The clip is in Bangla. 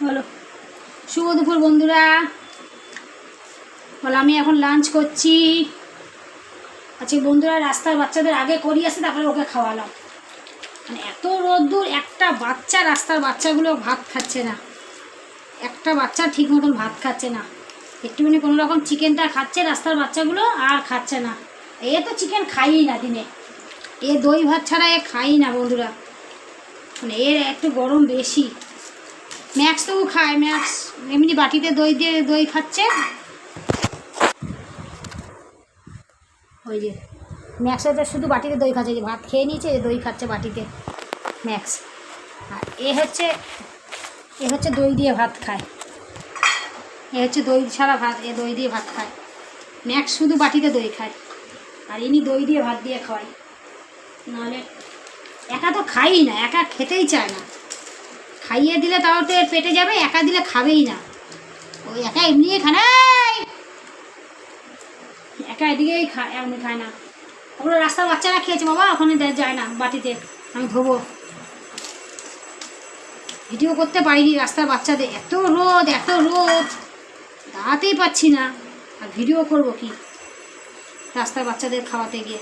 বলো শুভ দুপুর বন্ধুরা। বলো আমি এখন লাঞ্চ করছি। আচ্ছা বন্ধুরা, রাস্তার বাচ্চাদের আগে করিয়ে আসে তারপরে ওকে খাওয়ালাম। মানে এত রোদ্দুর, একটা বাচ্চা, রাস্তার বাচ্চাগুলো ভাত খাচ্ছে না। একটা বাচ্চা ঠিক মতন ভাত খাচ্ছে না। একটুখানি কোনো রকম চিকেনটা খাচ্ছে রাস্তার বাচ্চাগুলো, আর খাচ্ছে না। এ তো চিকেন খাইই না দিনে, এ দই ভাত ছাড়া এ খাই না বন্ধুরা। মানে এর একটু গরম বেশি। ম্যাক্স তবু খায়, ম্যাক্স এমনি বাটিতে দই দিয়ে দই খাচ্ছে। ওই যে ম্যাক্সের তো শুধু বাটিতে দই খাচ্ছে, যে ভাত খেয়ে নিয়েছে, দই খাচ্ছে বাটিতে ম্যাক্স। আর এ হচ্ছে দই দিয়ে ভাত খায়। এ হচ্ছে দই ছাড়া ভাত, এ দই দিয়ে ভাত খায়। ম্যাক্স শুধু বাটিতে দই খায়, আর ইনি দই দিয়ে ভাত দিয়ে খাওয়ায়। নাহলে একা তো খাই না, একা খেতেই চায় না। খাইয়ে দিলে তাও তো এর পেটে যাবে, একা দিলে খাবেই না। ওই একা এমনিই খায় না, একা এদিকেই খায়, এমনি খায় না। ওগুলো রাস্তার বাচ্চারা খেয়েছে বাবা, ওখানে যায় না বাটিতে, আমি ধোবো। ভিডিও করতে পারিনি রাস্তার বাচ্চাদের, এত রোদ দাঁড়াতেই পাচ্ছি না। আর ভিডিও করবো কি রাস্তার বাচ্চাদের খাওয়াতে গিয়ে।